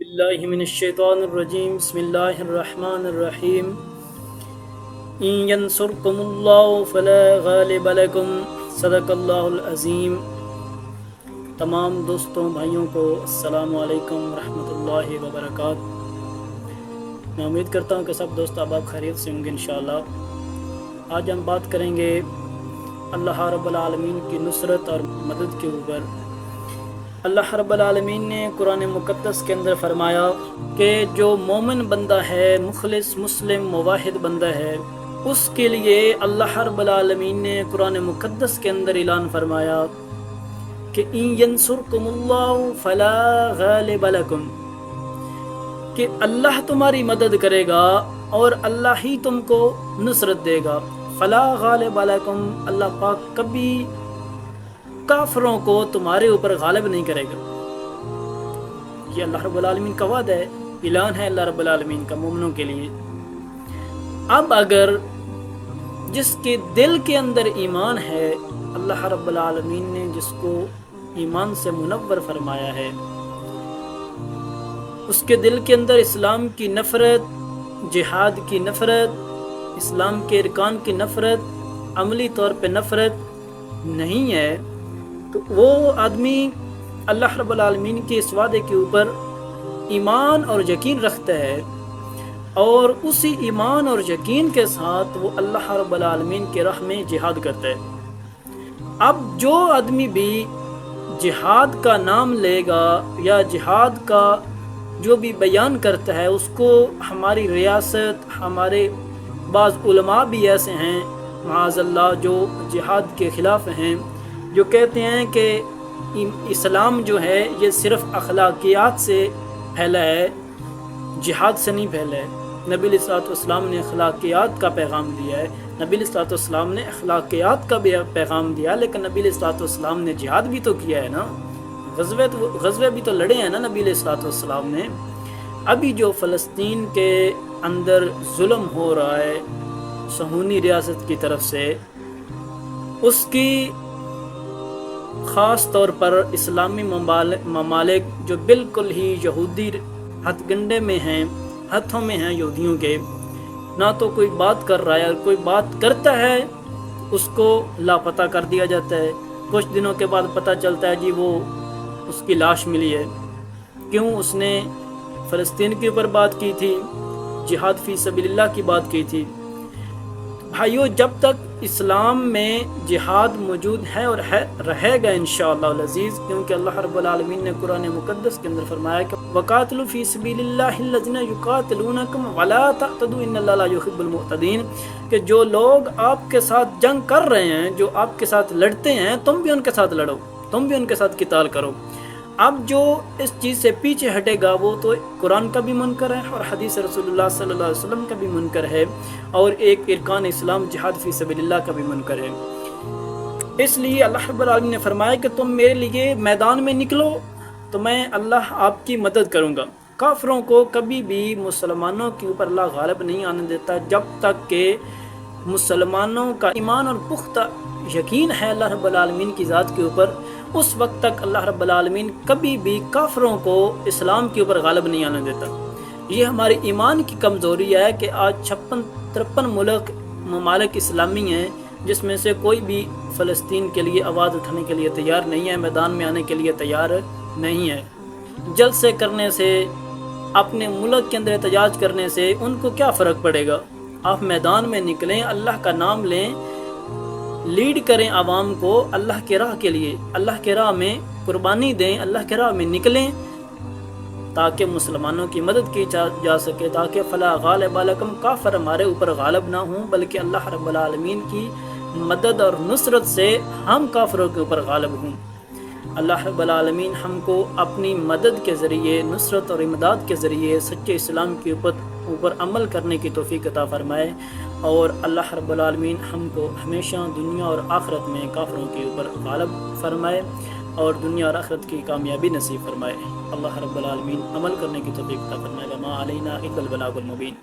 باللہ من الشیطان الرجیم بسم اللہ الرحمن الرحیم ان ینصرکم اللہ فلا غالب لکم صدق اللہ العظیم۔ تمام دوستوں بھائیوں کو السلام علیکم ورحمۃ اللہ وبرکاتہ۔ میں امید کرتا ہوں کہ سب دوست آپ خیریت سے ہوں گے انشاءاللہ۔ آج ہم بات کریں گے اللہ رب العالمین کی نصرت اور مدد کے اوپر۔ اللہ رب العالمین نے قرآن مقدس کے اندر فرمایا کہ جو مومن بندہ ہے، مخلص مسلم موحد بندہ ہے، اس کے لیے اللہ رب العالمین نے قرآن مقدس کے اندر اعلان فرمایا کہ ان ینصرکم اللہ فلا غالب لکم، کہ اللہ تمہاری مدد کرے گا اور اللہ ہی تم کو نصرت دے گا۔ فلا غالب لکم، اللہ پاک کبھی کافروں کو تمہارے اوپر غالب نہیں کرے گا۔ یہ اللہ رب العالمین کا وعدہ ہے، اعلان ہے اللہ رب العالمین کا مومنوں کے لیے۔ اب اگر جس کے دل کے اندر ایمان ہے، اللہ رب العالمین نے جس کو ایمان سے منور فرمایا ہے، اس کے دل کے اندر اسلام کی نفرت، جہاد کی نفرت، اسلام کے ارکان کی نفرت، عملی طور پہ نفرت نہیں ہے، تو وہ آدمی اللہ رب العالمین کے اس وعدے کے اوپر ایمان اور یقین رکھتا ہے، اور اسی ایمان اور یقین کے ساتھ وہ اللہ رب العالمین کے راہ میں جہاد کرتا ہے۔ اب جو آدمی بھی جہاد کا نام لے گا یا جہاد کا جو بھی بیان کرتا ہے، اس کو ہماری ریاست، ہمارے بعض علماء بھی ایسے ہیں معاذ اللہ جو جہاد کے خلاف ہیں، جو کہتے ہیں کہ اسلام جو ہے یہ صرف اخلاقیات سے پھیلا ہے، جہاد سے نہیں پھیلا ہے۔ نبی علیہ الصلوۃ والسلام نے اخلاقیات کا پیغام دیا ہے، نبی علیہ الصلوۃ والسلام نے اخلاقیات کا بھی پیغام دیا، لیکن نبی علیہ الصلوۃ والسلام نے جہاد بھی تو کیا ہے نا، غزوے بھی تو لڑے ہیں نا نبی علیہ الصلوۃ والسلام نے۔ ابھی جو فلسطین کے اندر ظلم ہو رہا ہے صہیونی ریاست کی طرف سے، اس کی خاص طور پر اسلامی ممالک جو بالکل ہی یہودی ہتھ گنڈے میں ہیں، ہاتھوں میں ہیں یہودیوں کے، نہ تو کوئی بات کر رہا ہے، اور کوئی بات کرتا ہے اس کو لاپتہ کر دیا جاتا ہے۔ کچھ دنوں کے بعد پتہ چلتا ہے جی وہ اس کی لاش ملی ہے۔ کیوں؟ اس نے فلسطین کے اوپر بات کی تھی، جہاد فی سبیل اللہ کی بات کی تھی۔ بھائیو، جب تک اسلام میں جہاد موجود ہے اور رہے گا انشاءاللہ العزیز، کیونکہ اللہ رب العالمین نے قرآن مقدس کے اندر فرمایا کہ وَقَاتِلُوا فِي سَبِيلِ اللَّهِ الَّذِينَ يُقَاتِلُونَكُمْ وَلَا تَعْتَدُوا إِنَّ اللَّهَ لَا يُحِبُّ الْمُعْتَدِينَ، کہ جو لوگ آپ کے ساتھ جنگ کر رہے ہیں، جو آپ کے ساتھ لڑتے ہیں، تم بھی ان کے ساتھ لڑو، تم بھی ان کے ساتھ قتال کرو۔ اب جو اس چیز سے پیچھے ہٹے گا وہ تو قرآن کا بھی منکر ہے اور حدیث رسول اللہ صلی اللہ علیہ وسلم کا بھی منکر ہے، اور ایک ارکان اسلام جہاد فی سبیل اللہ کا بھی منکر ہے۔ اس لیے اللہ رب العالمین نے فرمایا کہ تم میرے لیے میدان میں نکلو تو میں اللہ آپ کی مدد کروں گا۔ کافروں کو کبھی بھی مسلمانوں کے اوپر اللہ غالب نہیں آنے دیتا، جب تک کہ مسلمانوں کا ایمان اور پختہ یقین ہے اللہ رب العالمین کی ذات کے اوپر، اس وقت تک اللہ رب العالمین کبھی بھی کافروں کو اسلام کے اوپر غالب نہیں آنے دیتا۔ یہ ہماری ایمان کی کمزوری ہے کہ آج 53 ممالک اسلامی ہیں، جس میں سے کوئی بھی فلسطین کے لیے آواز اٹھانے کے لیے تیار نہیں ہے، میدان میں آنے کے لیے تیار نہیں ہے۔ جلسے کرنے سے، اپنے ملک کے اندر احتجاج کرنے سے ان کو کیا فرق پڑے گا؟ آپ میدان میں نکلیں، اللہ کا نام لیں، لیڈ کریں عوام کو اللہ کے راہ کے لیے، اللہ کے راہ میں قربانی دیں، اللہ کے راہ میں نکلیں، تاکہ مسلمانوں کی مدد کی جا سکے، تاکہ فلا غالب لکم، کافر ہمارے اوپر غالب نہ ہوں، بلکہ اللہ رب العالمین کی مدد اور نصرت سے ہم کافروں کے اوپر غالب ہوں۔ اللہ رب العالمین ہم کو اپنی مدد کے ذریعے، نصرت اور امداد کے ذریعے سچے اسلام کے اوپر عمل کرنے کی توفیق عطا فرمائے، اور اللہ رب العالمین ہم کو ہمیشہ دنیا اور آخرت میں کافروں کے اوپر غالب فرمائے، اور دنیا اور آخرت کی کامیابی نصیب فرمائے۔ اللہ رب العالمین عمل کرنے کی توفیق عطا فرمائے۔ وما علینا الا البلاغ المبین۔